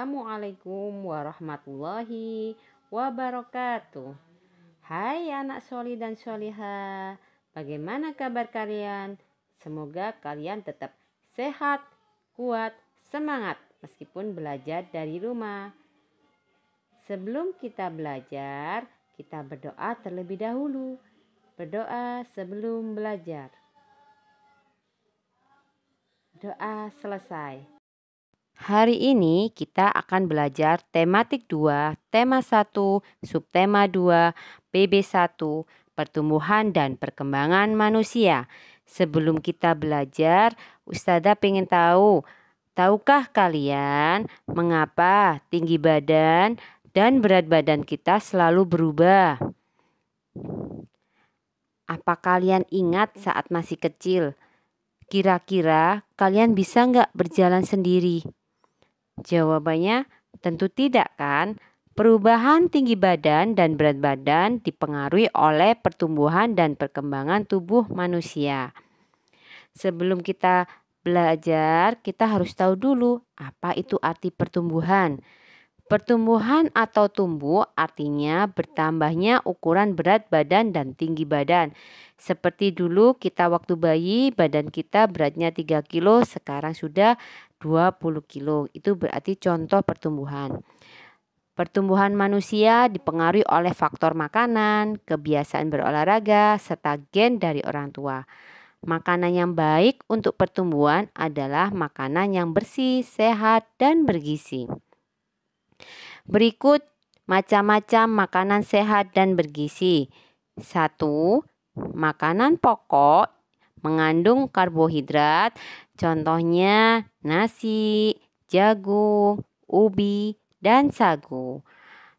Assalamualaikum warahmatullahi wabarakatuh. Hai anak soli dan soliha, bagaimana kabar kalian? Semoga kalian tetap sehat, kuat, semangat meskipun belajar dari rumah. Sebelum kita belajar, kita berdoa terlebih dahulu. Berdoa sebelum belajar. Doa selesai. Hari ini kita akan belajar tematik 2, tema 1, subtema 2, PB1, pertumbuhan dan perkembangan manusia. Sebelum kita belajar, Ustazah pengen tahu, tahukah kalian mengapa tinggi badan dan berat badan kita selalu berubah? Apa kalian ingat saat masih kecil? Kira-kira kalian bisa nggak berjalan sendiri? Jawabannya tentu tidak kan? Perubahan tinggi badan dan berat badan dipengaruhi oleh pertumbuhan dan perkembangan tubuh manusia. Sebelum kita belajar, kita harus tahu dulu apa itu arti pertumbuhan. Pertumbuhan atau tumbuh artinya bertambahnya ukuran berat badan dan tinggi badan. Seperti dulu kita waktu bayi badan kita beratnya 3 kilo, sekarang sudah 20 kilo. Itu berarti contoh pertumbuhan. Pertumbuhan manusia dipengaruhi oleh faktor makanan, kebiasaan berolahraga, serta gen dari orang tua. Makanan yang baik untuk pertumbuhan adalah makanan yang bersih, sehat, dan bergizi. Berikut macam-macam makanan sehat dan bergizi. 1. Makanan pokok mengandung karbohidrat, contohnya nasi, jagung, ubi, dan sagu.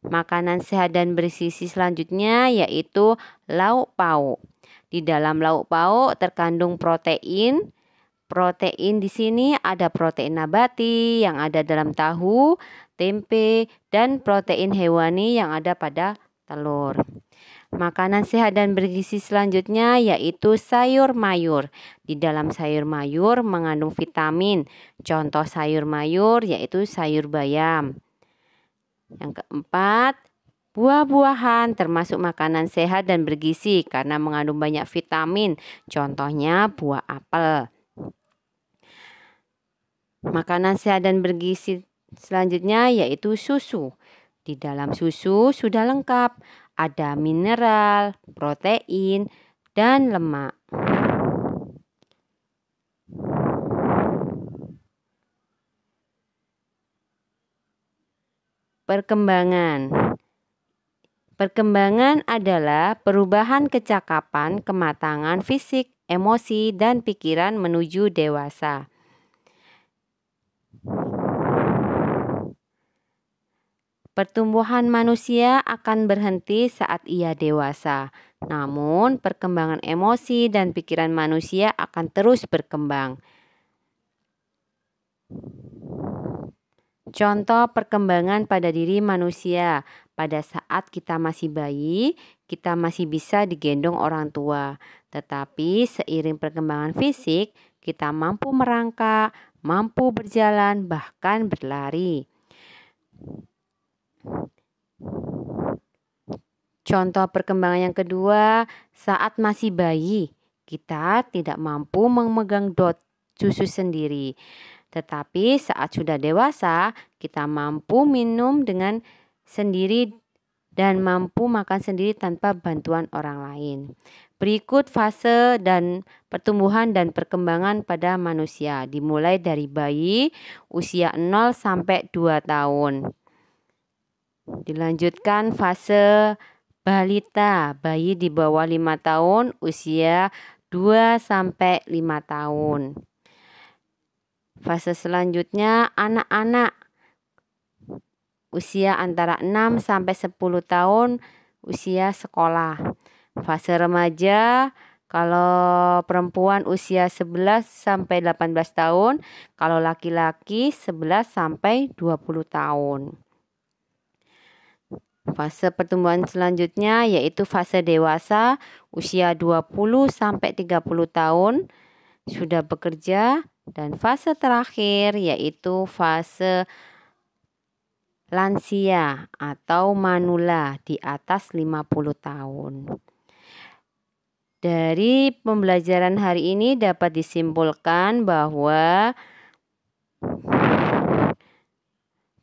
Makanan sehat dan bergizi selanjutnya yaitu lauk pauk. Di dalam lauk pauk terkandung protein. Protein di sini ada protein nabati yang ada dalam tahu, tempe, dan protein hewani yang ada pada telur. Makanan sehat dan bergizi selanjutnya yaitu sayur mayur. Di dalam sayur mayur mengandung vitamin. Contoh sayur mayur yaitu sayur bayam. Yang keempat, buah-buahan termasuk makanan sehat dan bergizi karena mengandung banyak vitamin. Contohnya buah apel. Makanan sehat dan bergizi selanjutnya yaitu susu. Di dalam susu sudah lengkap, ada mineral, protein, dan lemak. Perkembangan adalah perubahan kecakapan, kematangan fisik, emosi, dan pikiran menuju dewasa. Pertumbuhan manusia akan berhenti saat ia dewasa. Namun, perkembangan emosi dan pikiran manusia akan terus berkembang. Contoh perkembangan pada diri manusia. Pada saat kita masih bayi, kita masih bisa digendong orang tua. Tetapi seiring perkembangan fisik, kita mampu merangkak, mampu berjalan, bahkan berlari. Contoh perkembangan yang kedua, saat masih bayi, kita tidak mampu memegang susu sendiri. Tetapi saat sudah dewasa, kita mampu minum dengan sendiri dan mampu makan sendiri tanpa bantuan orang lain. Berikut fase dan pertumbuhan dan perkembangan pada manusia, dimulai dari bayi usia 0 sampai 2 tahun. Dilanjutkan fase balita, bayi di bawah 5 tahun, usia 2 sampai 5 tahun. Fase selanjutnya anak-anak, usia antara 6 sampai 10 tahun, usia sekolah. Fase remaja, kalau perempuan usia 11 sampai 18 tahun, kalau laki-laki 11 sampai 20 tahun. Fase pertumbuhan selanjutnya yaitu fase dewasa, usia 20 sampai 30 tahun, sudah bekerja, dan fase terakhir yaitu fase lansia atau manula di atas 50 tahun. Dari pembelajaran hari ini dapat disimpulkan bahwa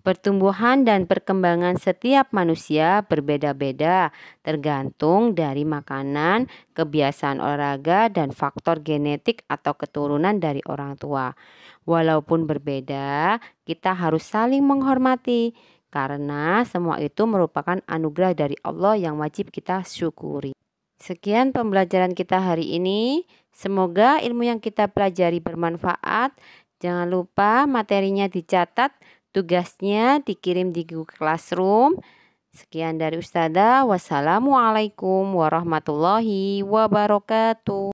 pertumbuhan dan perkembangan setiap manusia berbeda-beda, tergantung dari makanan, kebiasaan olahraga, dan faktor genetik atau keturunan dari orang tua. Walaupun berbeda, kita harus saling menghormati, karena semua itu merupakan anugerah dari Allah yang wajib kita syukuri. Sekian pembelajaran kita hari ini. Semoga ilmu yang kita pelajari bermanfaat. Jangan lupa materinya dicatat, tugasnya dikirim di Google Classroom. Sekian dari Ustazah. Wassalamualaikum warahmatullahi wabarakatuh.